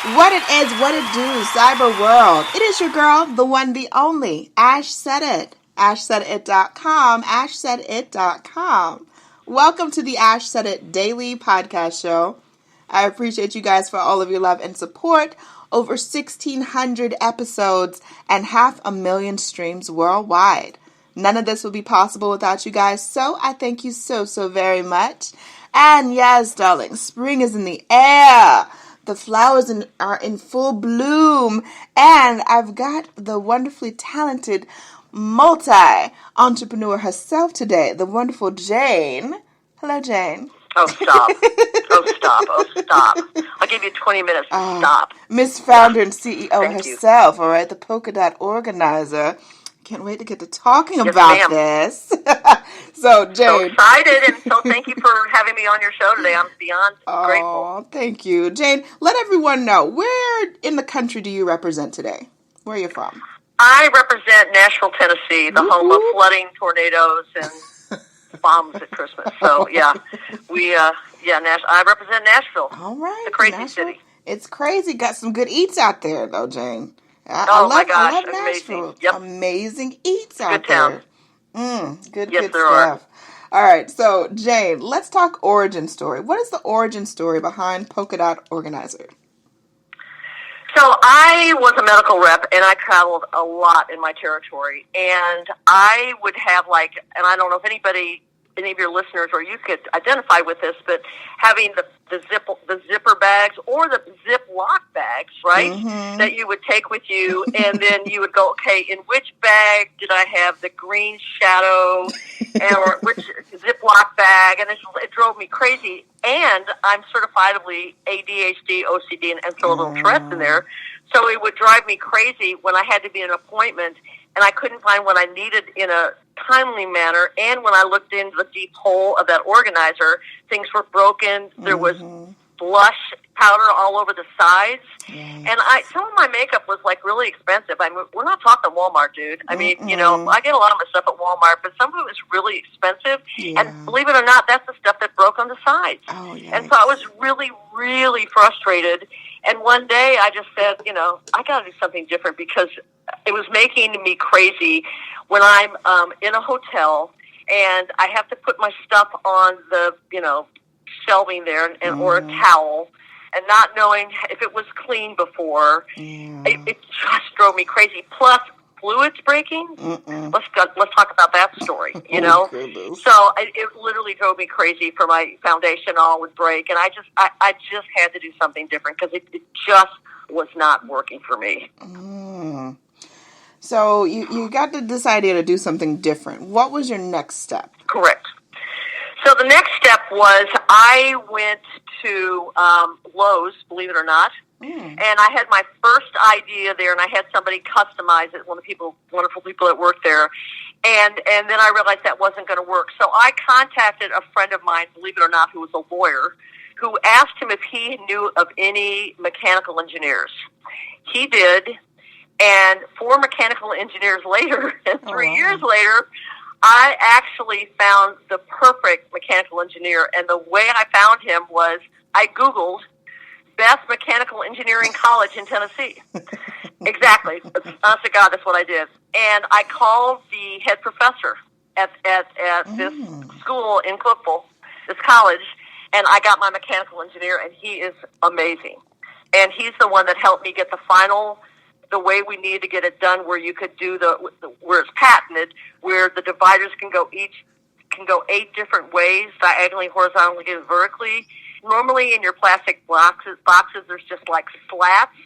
What it is, what it do, cyber world. It is your girl, the one, the only, Ash Said It. AshSaidIt.com, AshSaidIt.com. Welcome to the Ash Said It Daily Podcast Show. I appreciate you guys for all of your love and support. Over 1,600 episodes and 500,000 streams worldwide. None of this would be possible without you guys, so I thank you so very much. And yes, darling, spring is in the air. The flowers are in full bloom, and I've got the wonderfully talented multi-entrepreneur herself today, the wonderful Jane. Hello, Jane. Oh, stop. Oh, stop. Oh, stop. I'll give you 20 minutes to stop. Miss Founder and CEO Thank herself, you. all right, the Cosmetic Organizer. Can't wait to get to talking Yes, about ma'am. this. So, Jane. So excited, and so thank you for having me on your show today. I'm beyond grateful. Oh, thank you. Jane, let everyone know, where in the country do you represent today? Where are you from? I represent Nashville, Tennessee, the home of flooding, tornadoes, and bombs at Christmas. So, yeah, I represent Nashville. All right. It's a crazy Nashville. city. It's crazy. Got some good eats out there, though, Jane. My gosh, I love amazing. Nashville. Yep. Amazing eats out Good town. there. Good Yes, there stuff. are. All right, so Jane, let's talk origin story. What is the origin story behind Polka Dot Organizer? So I was a medical rep, and I traveled a lot in my territory. And I would have and I don't know if any of your listeners or you could identify with this, but having the zipper bags or the Ziploc bags, right, that you would take with you, and then you would go, okay, in which bag did I have the green shadow, or which Ziploc bag, and it drove me crazy. And I'm certifiably ADHD, OCD, and throw a little Tourette's in there, so it would drive me crazy when I had to be in an appointment, and I couldn't find what I needed in a timely manner. And when I looked into the deep hole of that organizer, things were broken. There was blush powder all over the sides. And some of my makeup was really expensive. I mean, we're not talking Walmart, dude. I mean, I get a lot of my stuff at Walmart, but some of it was really expensive. And believe it or not, that's the stuff that broke on the sides. And so I was really, really frustrated. And one day I just said, I got to do something different, because it was making me crazy when I'm in a hotel and I have to put my stuff on the, shelving there or a towel, and not knowing if it was clean before. It just drove me crazy. Plus, fluids breaking. Let's talk about that story. So it literally drove me crazy. For my foundation, all would break, and I just had to do something different, because it just was not working for me. So you got this idea to do something different. What was your next step? Correct. So the next step was I went to Lowe's, believe it or not, and I had my first idea there, and I had somebody customize it, wonderful people that worked there, and then I realized that wasn't going to work. So I contacted a friend of mine, believe it or not, who was a lawyer, who asked him if he knew of any mechanical engineers. He did, and 4 mechanical engineers later, and 3 years later, I actually found the perfect mechanical engineer. And the way I found him was I Googled best mechanical engineering college in Tennessee. Exactly. Honest to God, that's what I did. And I called the head professor at this school in Cookville, this college, and I got my mechanical engineer, and he is amazing. And he's the one that helped me get the way we need to get it done, where you could do where it's patented, where the dividers can go 8 different ways, diagonally, horizontally, and vertically. Normally in your plastic boxes, there's just slats,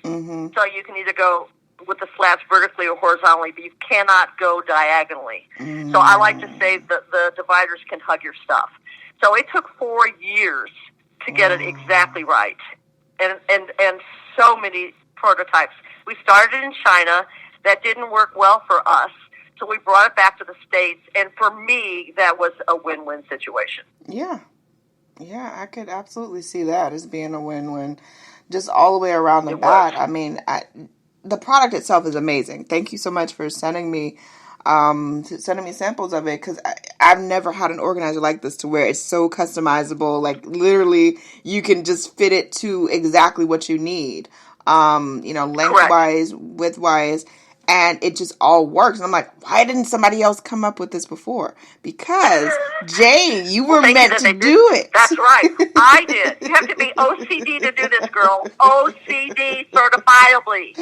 so you can either go with the slats vertically or horizontally, but you cannot go diagonally. So I like to say that the dividers can hug your stuff. So it took 4 years to get it exactly right, and so many prototypes. We started in China. That didn't work well for us, so we brought it back to the States, and for me, that was a win-win situation. Yeah, I could absolutely see that as being a win-win, just all the way around the bat. I mean, the product itself is amazing. Thank you so much for sending me samples of it, because I've never had an organizer like this, to where it's so customizable. Literally, you can just fit it to exactly what you need. lengthwise, widthwise, and it just all works. And I'm like, why didn't somebody else come up with this before? Because, Jane, you were meant to do it. That's right. I did. You have to be OCD to do this, girl. OCD certifiably.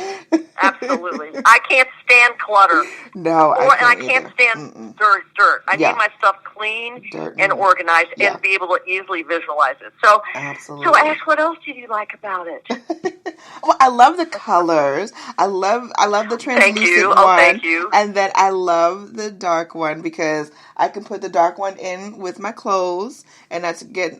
Absolutely. I can't stand clutter. No, I can't stand dirt. I need my stuff clean and organized and be able to easily visualize it. So, absolutely. So, Ash, what else did you like about it? Well, I love the colors. I love the translucent one. Oh, thank you. And then I love the dark one because I can put the dark one in with my clothes, and that's gonna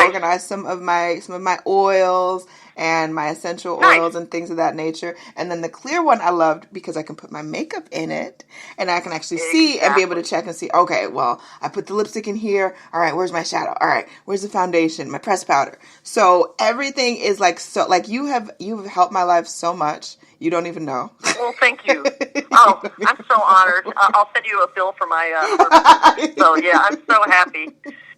organize some of my oils and my essential oils and things of that nature. And then the clear one I loved because I can put my makeup in it, and I can actually see and be able to check and see, okay, well, I put the lipstick in here. All right, where's my shadow? All right, where's the foundation? My pressed powder. So everything is you've helped my life so much. You don't even know. Well, thank you. Oh, I'm so honored. I'll send you a bill for my services. So, yeah, I'm so happy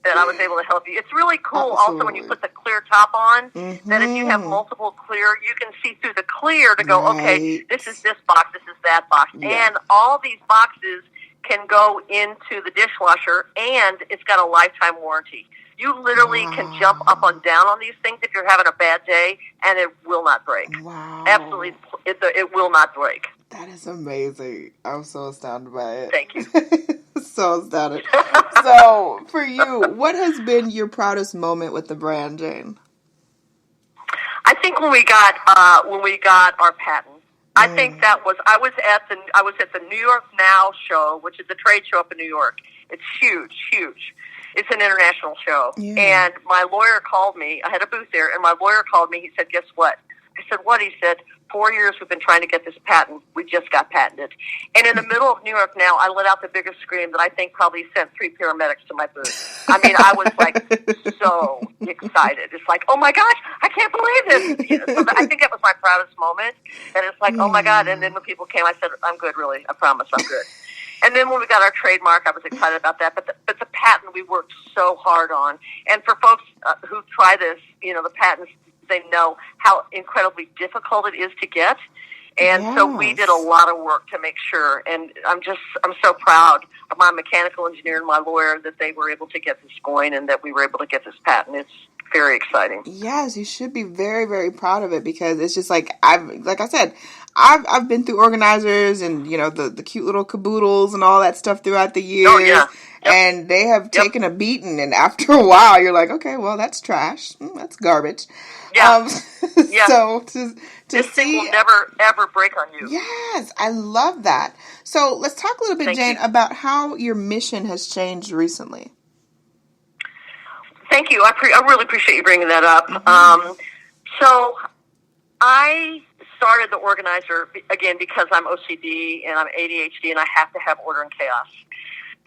that I was able to help you. It's really cool also when you put the clear top on, that if you have multiple clear, you can see through the clear to go, okay, this is this box, this is that box. Yeah. And all these boxes can go into the dishwasher, and it's got a lifetime warranty. You literally can jump up and down on these things if you're having a bad day, and it will not break. Wow. Absolutely, it will not break. That is amazing. I'm so astounded by it. Thank you. So astounded. So, for you, what has been your proudest moment with the brand, Jane? I think when we got our patent. I think that was I was at the New York Now show, which is a trade show up in New York. It's huge. It's an international show. Yeah. And my lawyer called me. I had a booth there, and my lawyer called me. He said, guess what? I said, what? He said, 4 years we've been trying to get this patent. We just got patented. And in the middle of New York Now, I let out the biggest scream that I think probably sent 3 paramedics to my booth. I mean, I was like so excited. It's like, oh my gosh, I can't believe this. So I think that was my proudest moment. And it's like, oh my God. And then when people came, I said, I'm good, really. I promise I'm good. And then when we got our trademark, I was excited about that. But the patent we worked so hard on. And for folks who try this, the patents, they know how incredibly difficult it is to get. And so we did a lot of work to make sure. And I'm so proud of my mechanical engineer and my lawyer that they were able to get this going and that we were able to get this patent. It's very exciting. Yes, you should be very, very proud of it because it's just like I've been through organizers and the cute little caboodles and all that stuff throughout the years. Oh, yeah. Yep. And they have taken a beating, and after a while, you're like, okay, well, that's trash. That's garbage. Yeah. So this thing will never ever break on you. Yes, I love that. So let's talk a little bit, Jane, about how your mission has changed recently. Thank you. I really appreciate you bringing that up. So I started the organizer again because I'm OCD and I'm ADHD and I have to have order and chaos.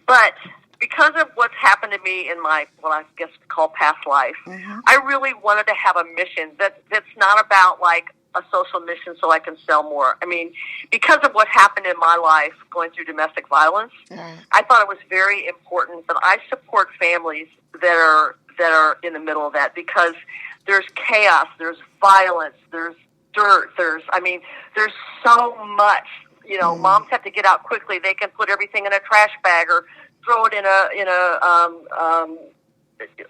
But because of what's happened to me in my, what I guess we call past life, I really wanted to have a mission that's not about like a social mission so I can sell more. I mean, because of what happened in my life going through domestic violence, I thought it was very important that I support families that are in the middle of that because there's chaos, there's violence, there's dirt, there's so much. Moms have to get out quickly. They can put everything in a trash bag or throw it in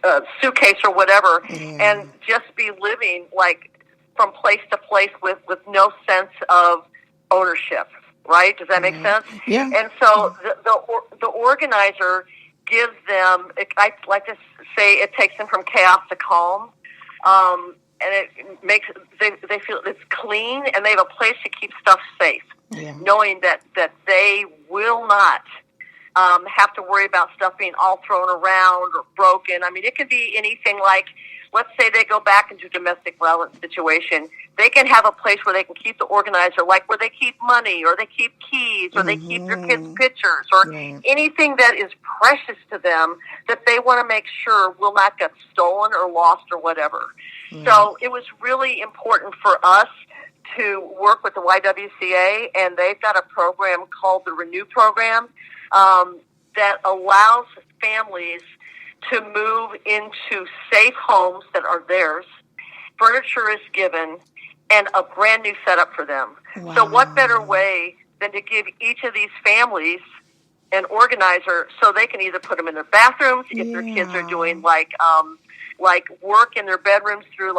a suitcase or whatever, and just be living like from place to place with no sense of ownership. Right? Does that make sense? Yeah. And so the organizer gives them. I like to say it takes them from chaos to calm. And it makes they feel it's clean and they have a place to keep stuff safe, knowing that they will not have to worry about stuff being all thrown around or broken. I mean, it could be anything like, let's say they go back into a domestic violence situation. They can have a place where they can keep the organizer, like where they keep money or they keep keys or they keep their kids' pictures or anything that is precious to them that they want to make sure will not get stolen or lost or whatever. So it was really important for us to work with the YWCA, and they've got a program called the Renew Program that allows families to move into safe homes that are theirs. Furniture is given, and a brand new setup for them. Wow. So what better way than to give each of these families an organizer so they can either put them in their bathrooms if their kids are doing like work in their bedrooms through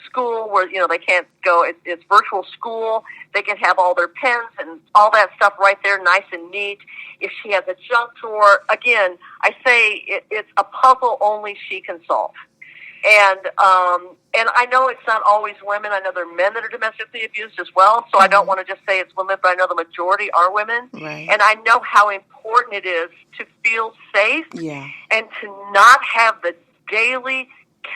school where, they can't go. It's virtual school. They can have all their pens and all that stuff right there, nice and neat. If she has a junk drawer, again, I say it's a puzzle only she can solve. And I know it's not always women. I know there are men that are domestically abused as well. So I don't want to just say it's women, but I know the majority are women. Right. And I know how important it is to feel safe and to not have the daily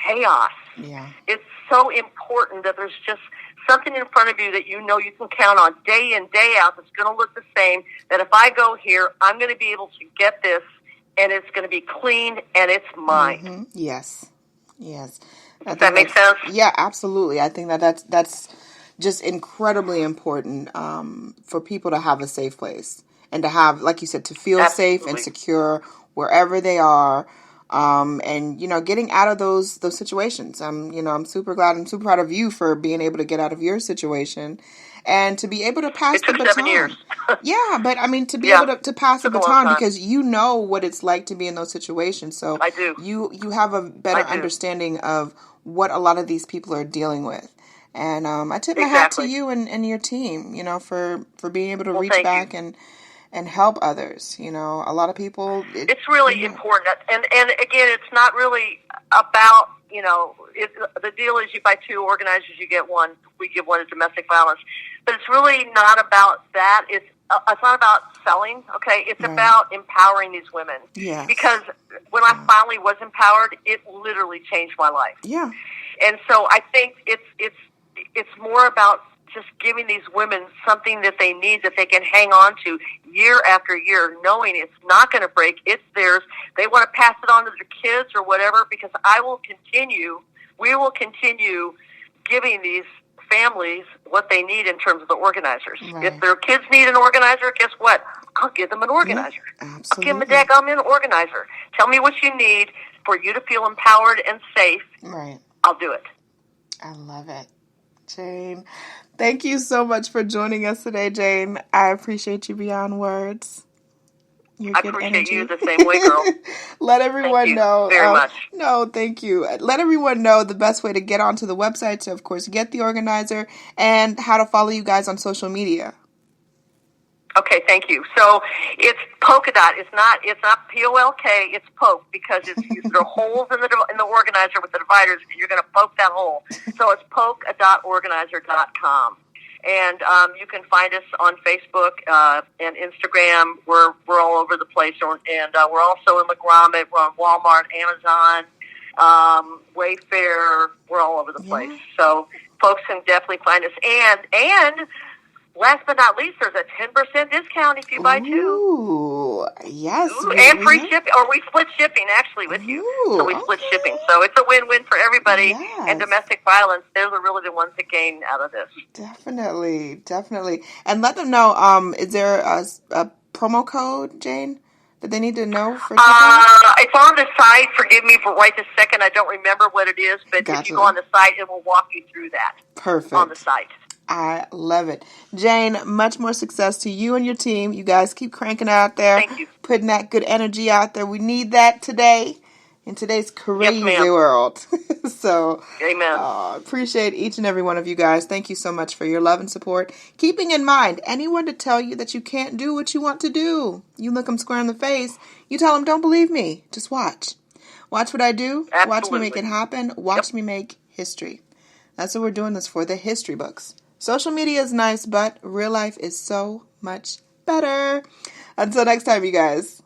chaos. Yeah. It's so important that there's just something in front of you that you can count on day in, day out that's going to look the same, that if I go here, I'm going to be able to get this, and it's going to be clean, and it's mine. Mm-hmm. Yes. Does that make sense? Yeah, absolutely. I think that's just incredibly important for people to have a safe place and to have, like you said, to feel safe and secure wherever they are. And getting out of those situations. I'm super glad. I'm super proud of you for being able to get out of your situation and to be able to pass the baton. 7 years. Yeah, but I mean to be able to pass the baton because you know what it's like to be in those situations. So I do. You have a better understanding of what a lot of these people are dealing with. And I tip my hat to you and your team, for being able to reach back and help others. A lot of people. It's really important. And again, it's not really about, the deal is you buy 2 organizers, you get 1. We give 1 to domestic violence. But it's really not about that. It's not about selling, okay? It's about empowering these women. Yes. Because when I finally was empowered, it literally changed my life. Yeah. And so I think it's more about just giving these women something that they need, that they can hang on to year after year, knowing it's not going to break, it's theirs. They want to pass it on to their kids or whatever, because we will continue giving these families what they need in terms of the organizers. Right. If their kids need an organizer, guess what? I'll give them an organizer. Yeah, I'll give them a daggum organizer. Tell me what you need for you to feel empowered and safe. Right. I'll do it. I love it. Jane, thank you so much for joining us today, Jane. I appreciate you beyond words. I appreciate you the same way, girl. Let everyone know. Thank you very much. No, thank you. Let everyone know the best way to get onto the website to, of course, get the organizer and how to follow you guys on social media. Okay, thank you. So it's polka dot. It's not POLK. It's poke because there are holes in the organizer with the dividers, and you're going to poke that hole. So it's polka.organizer.com. And you can find us on Facebook and Instagram. We're all over the place, and we're also in McGrommet. We're on Walmart, Amazon, Wayfair. We're all over the place. So folks can definitely find us. And last but not least, there's a 10% discount if you buy 2. Ooh, yes. And free shipping, or we split shipping actually with you. So we split shipping. So it's a win-win for everybody. Yes. And domestic violence, they're really the ones that gain out of this. Definitely. And let them know, is there a promo code, Jane, that they need to know for it's on the site. Forgive me for right this second. I don't remember what it is, but if you go on the site, it will walk you through that. Perfect. On the site. I love it. Jane, much more success to you and your team. You guys keep cranking out there. Thank you. Putting that good energy out there. We need that today in today's crazy world. So, amen. Appreciate each and every one of you guys. Thank you so much for your love and support. Keeping in mind, anyone to tell you that you can't do what you want to do, you look them square in the face. You tell them, don't believe me. Just watch. Watch what I do. Absolutely. Watch me make it happen. Watch me make history. That's what we're doing this for, the history books. Social media is nice, but real life is so much better. Until next time, you guys.